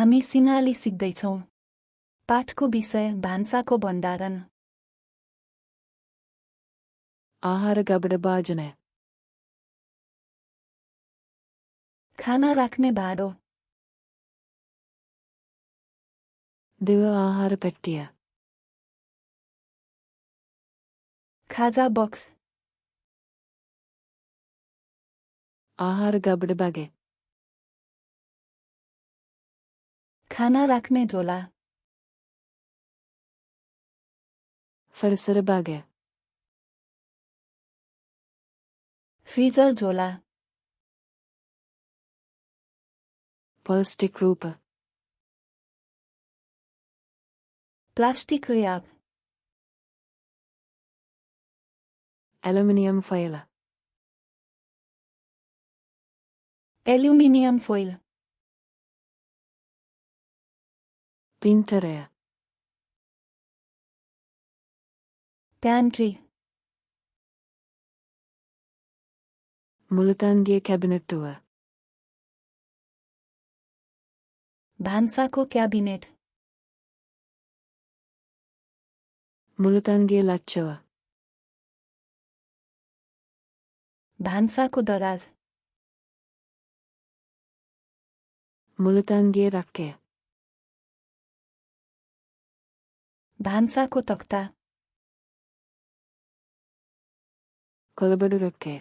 हामी सिंहले सिक्दैछौँ। पाठको विषय भान्साको भण्डारण। ආහාර ගබඩ භාජනය. खाना राख्ने भाँडो। දිව ආහාර පෙට්ටිය. खाजा बक्स। ආහාර ගබඩ බගේ. खाना राख्ने झोला। फरसर बागे. फ्रिजर झोला। प्लास्टिक रूप. Plastic wrap. Aluminium foil. Aluminium foil. पिंटरය. पैंट्री। මුළුතන්ගේ කැබිනට්ටුව. भान्साको क्याबिनेट। මුළුතන්ගේ ලච්චව. भान्साको दराज। මුළුතන්ගේ රක්කය. भान्साको तख्ता। කොළබඩු රොක්කය.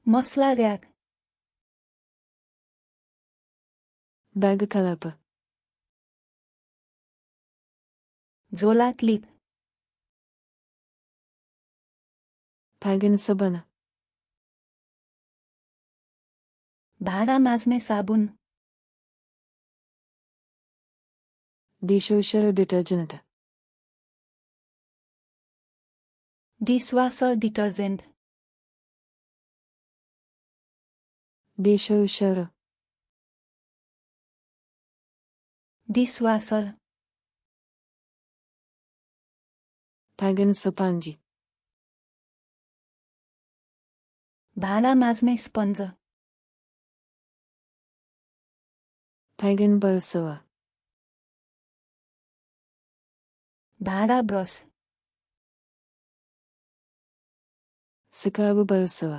मसला र्याक। බැග කලප. झोला क्लिप। පැගෙන සබන. भाँडा माझ्ने साबुन। Dishwasher detergent. Dishwasher detergent. Dishwasher. Dishwasher. පැගෙන සපන්ජි. भाँडा माझ्ने स्पन्ज। පැගෙන බර්සව. भाँडा ब्रस। सिकाबु बर्सव.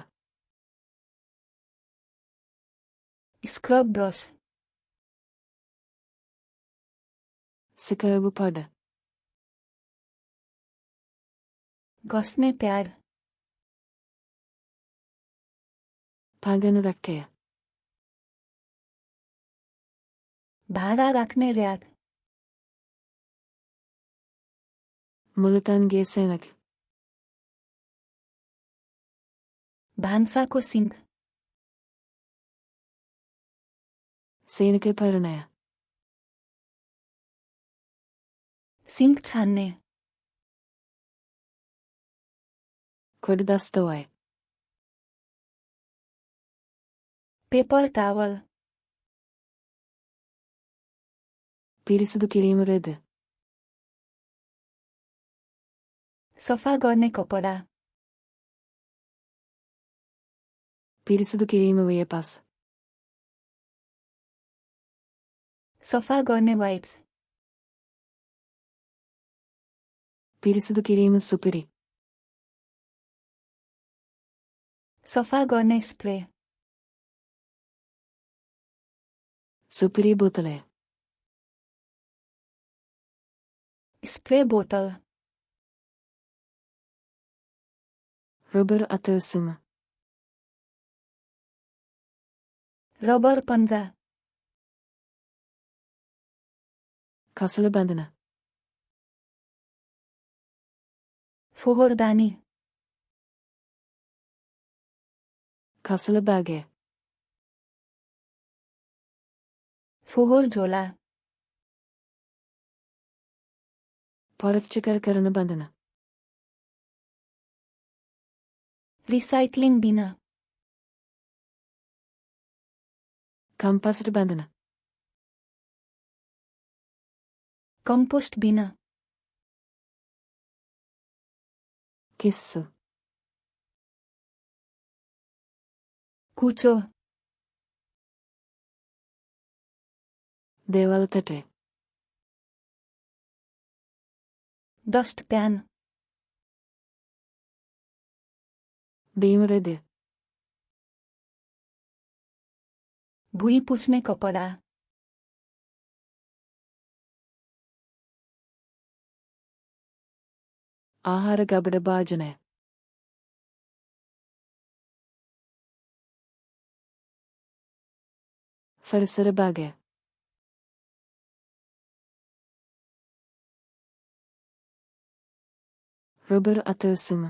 Scrub brush. सिकाबु पड. घस्ने प्याड। පැගෙන රැක්කය. भाँडा राख्ने र्याक। මුළුතන්ගේ සෙනග. भान्साको सिङ्क। සේනක පරණය. सिङ्क छान्ने। කොඩි දස්තවයි. Paper towel. පිරිසිදු කිරීම රෙද. सफा गर्ने कपडा। පිරිසිදු කිරීම වියපස්. सफा गर्ने वाइप्स। පිරිසිදු කිරීම සුපිරි. सफा गर्ने स्प्रे। සුපිරි බෝතලය. स्प्रे बोतल। රබර් අතවසුම. रबर पन्जा। කසල බැඳන. फोहोरदानी। කසල බෑගය. फोहोर झोला। පරච්චකර කරන බඳන. रिसाइक्लिङ बिन। කම්පසට බැඳන. कम्पोस्ट बिन। කිස්සු. कुचो। देवाल तटे डस्ट प्यान भीमरेदे भुइँ पुछ्ने कपडा आहार गबड बाजने फरसर बागे रुबर अतसुम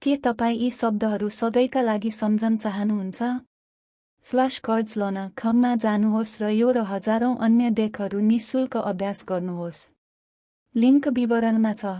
के तपाईँ यी शब्दहरू सधैँका लागि सम्झन चाहनुहुन्छ? फ्ल्यास कार्ड्स लन खममा जानुहोस् र यो र हजारौं अन्य डेकहरू निःशुल्क अभ्यास गर्नुहोस्। लिङ्क विवरणमा छ।